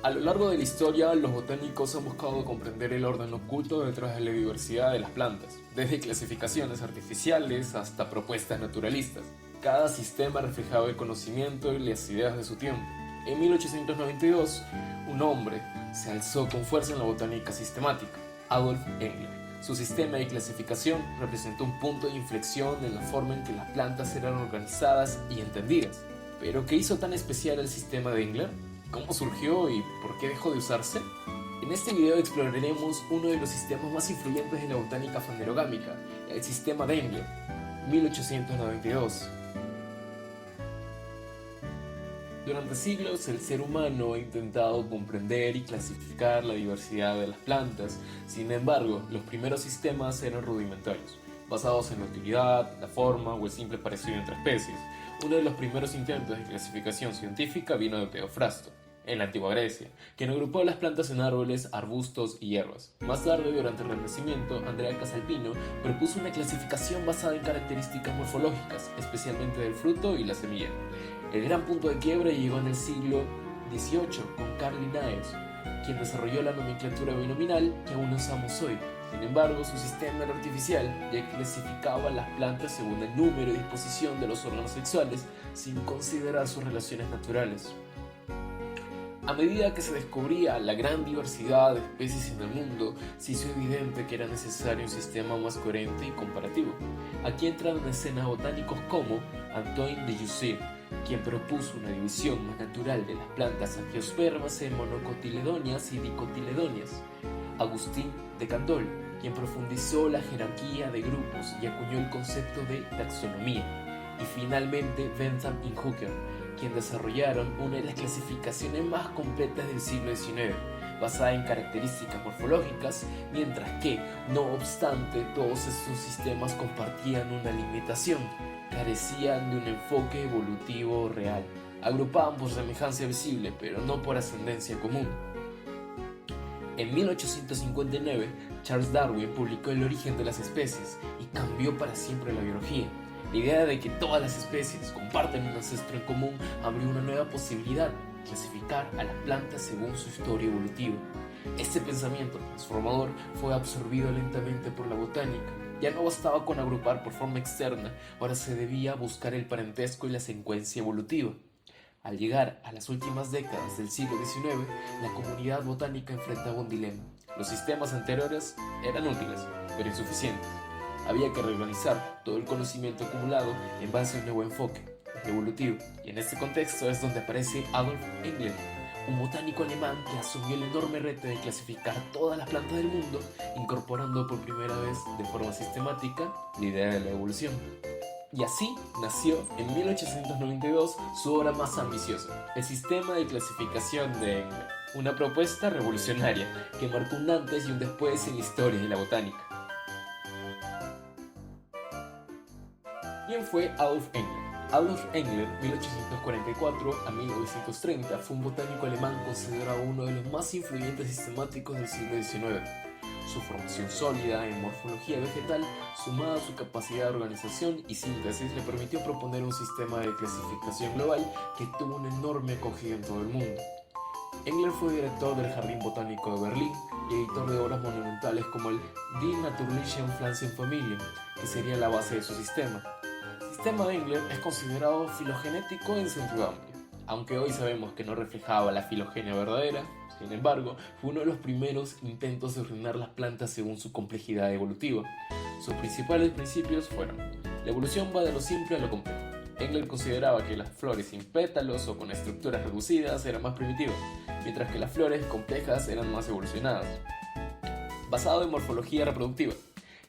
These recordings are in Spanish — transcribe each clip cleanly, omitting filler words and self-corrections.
A lo largo de la historia, los botánicos han buscado comprender el orden oculto detrás de la diversidad de las plantas, desde clasificaciones artificiales hasta propuestas naturalistas. Cada sistema reflejaba el conocimiento y las ideas de su tiempo. En 1892, un hombre se alzó con fuerza en la botánica sistemática, Adolf Engler. Su sistema de clasificación representó un punto de inflexión en la forma en que las plantas eran organizadas y entendidas. ¿Pero qué hizo tan especial el sistema de Engler? ¿Cómo surgió y por qué dejó de usarse? En este video exploraremos uno de los sistemas más influyentes de la botánica fanerogámica, el sistema de Engler, 1892. Durante siglos, el ser humano ha intentado comprender y clasificar la diversidad de las plantas. Sin embargo, los primeros sistemas eran rudimentarios, basados en la utilidad, la forma o el simple parecido entre especies. Uno de los primeros intentos de clasificación científica vino de Teofrasto, en la antigua Grecia, quien agrupó las plantas en árboles, arbustos y hierbas. Más tarde, durante el Renacimiento, Andrea Casalpino propuso una clasificación basada en características morfológicas, especialmente del fruto y la semilla. El gran punto de quiebre llegó en el siglo XVIII con Carl Linnaeus, quien desarrolló la nomenclatura binominal que aún usamos hoy. Sin embargo, su sistema era artificial, ya que clasificaba las plantas según el número y disposición de los órganos sexuales, sin considerar sus relaciones naturales. A medida que se descubría la gran diversidad de especies en el mundo, se hizo evidente que era necesario un sistema más coherente y comparativo. Aquí entran en escena botánicos como Antoine de Jussieu, quien propuso una división más natural de las plantas angiospermas en monocotiledóneas y dicotiledóneas; Agustín de Candolle, quien profundizó la jerarquía de grupos y acuñó el concepto de taxonomía; y finalmente Bentham y Hooker, quien desarrollaron una de las clasificaciones más completas del siglo XIX, basada en características morfológicas, mientras que, no obstante, todos estos sistemas compartían una limitación: carecían de un enfoque evolutivo real. Agrupaban por semejanza visible, pero no por ascendencia común. En 1859, Charles Darwin publicó El origen de las especies y cambió para siempre la biología. La idea de que todas las especies comparten un ancestro en común abrió una nueva posibilidad: clasificar a las plantas según su historia evolutiva. Este pensamiento transformador fue absorbido lentamente por la botánica. Ya no bastaba con agrupar por forma externa, ahora se debía buscar el parentesco y la secuencia evolutiva. Al llegar a las últimas décadas del siglo XIX, la comunidad botánica enfrentaba un dilema. Los sistemas anteriores eran útiles, pero insuficientes. Había que reorganizar todo el conocimiento acumulado en base a un nuevo enfoque, el evolutivo, y en este contexto es donde aparece Adolf Engler, un botánico alemán que asumió el enorme reto de clasificar todas las plantas del mundo, incorporando por primera vez de forma sistemática la idea de la evolución. Y así nació en 1892 su obra más ambiciosa, el sistema de clasificación de Engler, una propuesta revolucionaria que marcó un antes y un después en la historia de la botánica. ¿Quién fue Adolf Engler? Adolf Engler, 1844 a 1930, fue un botánico alemán considerado uno de los más influyentes sistemáticos del siglo XIX. Su formación sólida en morfología vegetal, sumada a su capacidad de organización y síntesis, le permitió proponer un sistema de clasificación global que tuvo una enorme acogida en todo el mundo. Engler fue director del Jardín Botánico de Berlín y editor de obras monumentales como el Die Natürlichen Pflanzenfamilie, que sería la base de su sistema. El sistema de Engler es considerado filogenético en sentido amplio, aunque hoy sabemos que no reflejaba la filogenia verdadera. Sin embargo, fue uno de los primeros intentos de ordenar las plantas según su complejidad evolutiva. Sus principales principios fueron: la evolución va de lo simple a lo complejo. Engler consideraba que las flores sin pétalos o con estructuras reducidas eran más primitivas, mientras que las flores complejas eran más evolucionadas. Basado en morfología reproductiva,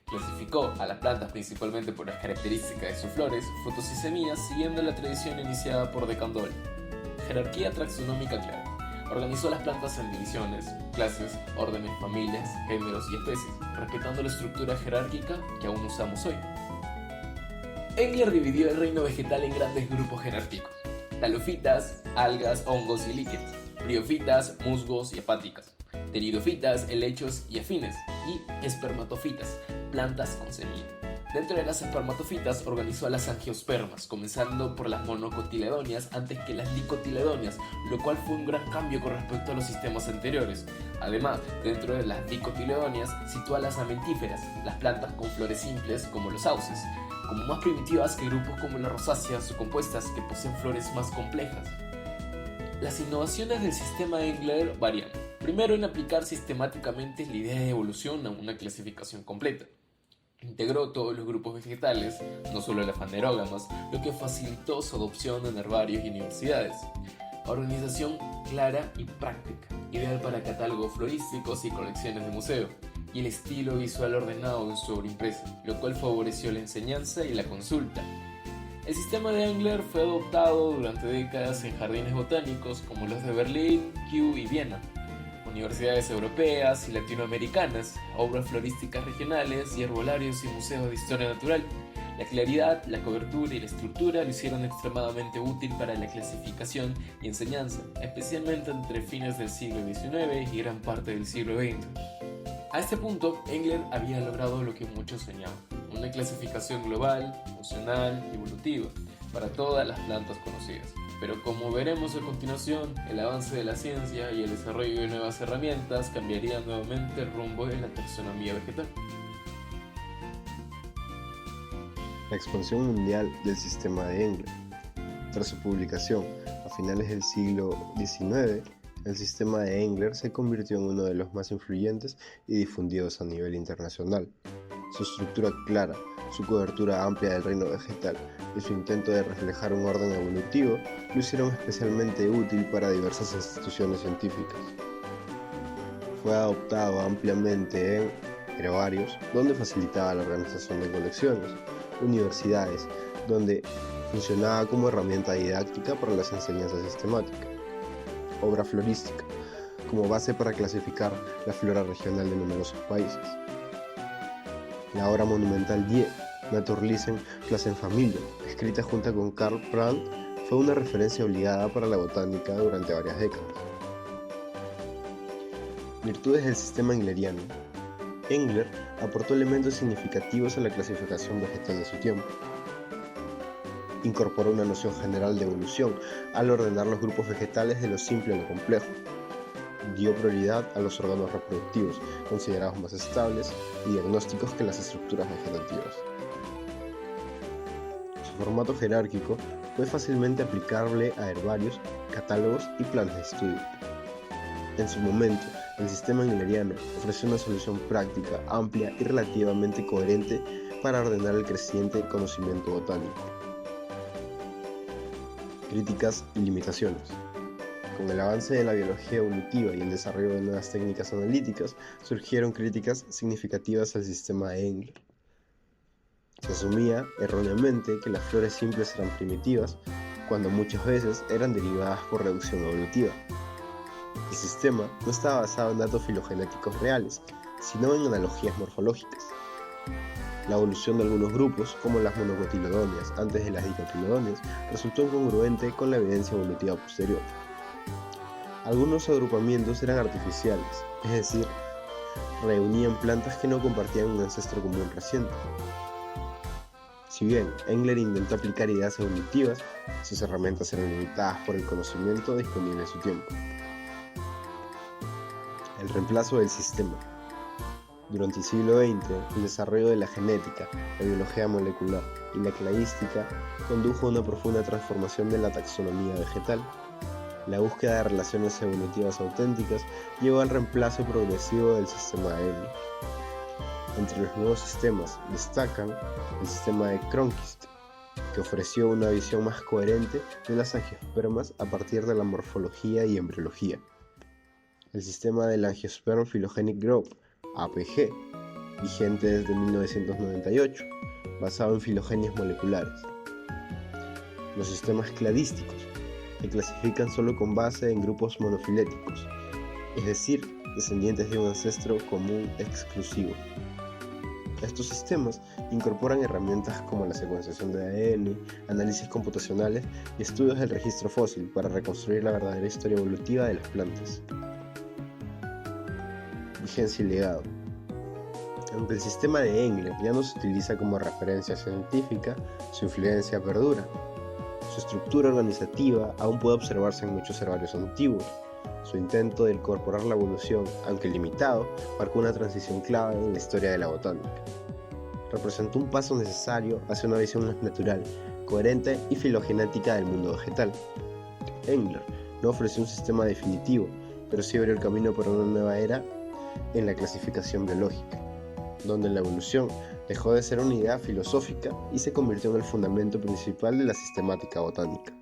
clasificó a las plantas principalmente por las características de sus flores, frutos y semillas, siguiendo la tradición iniciada por de Candolle. Jerarquía taxonómica clara. Organizó las plantas en divisiones, clases, órdenes, familias, géneros y especies, respetando la estructura jerárquica que aún usamos hoy. Engler dividió el reino vegetal en grandes grupos jerárquicos: talofitas, algas, hongos y líquenes; briofitas, musgos y hepáticas; pteridofitas, helechos y afines; y espermatofitas, plantas con semilla. Dentro de las espermatofitas organizó a las angiospermas, comenzando por las monocotiledonias antes que las dicotiledonias, lo cual fue un gran cambio con respecto a los sistemas anteriores. Además, dentro de las dicotiledonias sitúa a las amentíferas, las plantas con flores simples como los sauces, como más primitivas que grupos como las rosáceas o compuestas que poseen flores más complejas. Las innovaciones del sistema Engler varían. Primero, en aplicar sistemáticamente la idea de evolución a una clasificación completa. Integró todos los grupos vegetales, no solo las fanerógamas, lo que facilitó su adopción en herbarios y universidades. Organización clara y práctica, ideal para catálogos florísticos y colecciones de museo, y el estilo visual ordenado en su obra impresa, lo cual favoreció la enseñanza y la consulta. El sistema de Engler fue adoptado durante décadas en jardines botánicos como los de Berlín, Kew y Viena, universidades europeas y latinoamericanas, obras florísticas regionales y herbolarios y museos de historia natural. La claridad, la cobertura y la estructura lo hicieron extremadamente útil para la clasificación y enseñanza, especialmente entre fines del siglo XIX y gran parte del siglo XX. A este punto, Engler había logrado lo que muchos soñaban, una clasificación global, funcional y evolutiva para todas las plantas conocidas. Pero como veremos a continuación, el avance de la ciencia y el desarrollo de nuevas herramientas cambiarían nuevamente el rumbo de la taxonomía vegetal. La expansión mundial del sistema de Engler. Tras su publicación a finales del siglo XIX, el sistema de Engler se convirtió en uno de los más influyentes y difundidos a nivel internacional. Su estructura clara, su cobertura amplia del reino vegetal y su intento de reflejar un orden evolutivo lo hicieron especialmente útil para diversas instituciones científicas. Fue adoptado ampliamente en herbarios, donde facilitaba la organización de colecciones, universidades, donde funcionaba como herramienta didáctica para las enseñanzas sistemáticas, obra florística, como base para clasificar la flora regional de numerosos países. La obra monumental Die Naturlisten Pflanzenfamilie, escrita junto con Karl Brandt, fue una referencia obligada para la botánica durante varias décadas. Virtudes del sistema engleriano. Engler aportó elementos significativos a la clasificación vegetal de su tiempo. Incorporó una noción general de evolución al ordenar los grupos vegetales de lo simple a lo complejo. Dio prioridad a los órganos reproductivos, considerados más estables y diagnósticos que las estructuras vegetativas. Su formato jerárquico fue fácilmente aplicable a herbarios, catálogos y planes de estudio. En su momento, el sistema engleriano ofreció una solución práctica, amplia y relativamente coherente para ordenar el creciente conocimiento botánico. Críticas y limitaciones. Con el avance de la biología evolutiva y el desarrollo de nuevas técnicas analíticas, surgieron críticas significativas al sistema de Engler. Se asumía erróneamente que las flores simples eran primitivas, cuando muchas veces eran derivadas por reducción evolutiva. El sistema no estaba basado en datos filogenéticos reales, sino en analogías morfológicas. La evolución de algunos grupos, como las monocotiledonias antes de las dicotiledonias, resultó incongruente con la evidencia evolutiva posterior. Algunos agrupamientos eran artificiales, es decir, reunían plantas que no compartían un ancestro común reciente. Si bien Engler intentó aplicar ideas evolutivas, sus herramientas eran limitadas por el conocimiento disponible en su tiempo. El reemplazo del sistema. Durante el siglo XX, el desarrollo de la genética, la biología molecular y la cladística condujo a una profunda transformación de la taxonomía vegetal. La búsqueda de relaciones evolutivas auténticas llevó al reemplazo progresivo del sistema de Engler. Entre los nuevos sistemas destacan el sistema de Cronquist, que ofreció una visión más coherente de las angiospermas a partir de la morfología y embriología. El sistema del Angiosperm Phylogenic Group, APG, vigente desde 1998, basado en filogenias moleculares. Los sistemas cladísticos, que clasifican solo con base en grupos monofiléticos, es decir, descendientes de un ancestro común exclusivo. Estos sistemas incorporan herramientas como la secuenciación de ADN, análisis computacionales y estudios del registro fósil para reconstruir la verdadera historia evolutiva de las plantas. Vigencia y legado. Aunque el sistema de Engler ya no se utiliza como referencia científica, su influencia perdura. Su estructura organizativa aún puede observarse en muchos herbarios antiguos. Su intento de incorporar la evolución, aunque limitado, marcó una transición clave en la historia de la botánica. Representó un paso necesario hacia una visión más natural, coherente y filogenética del mundo vegetal. Engler no ofreció un sistema definitivo, pero sí abrió el camino para una nueva era en la clasificación biológica, donde la evolución dejó de ser una idea filosófica y se convirtió en el fundamento principal de la sistemática botánica.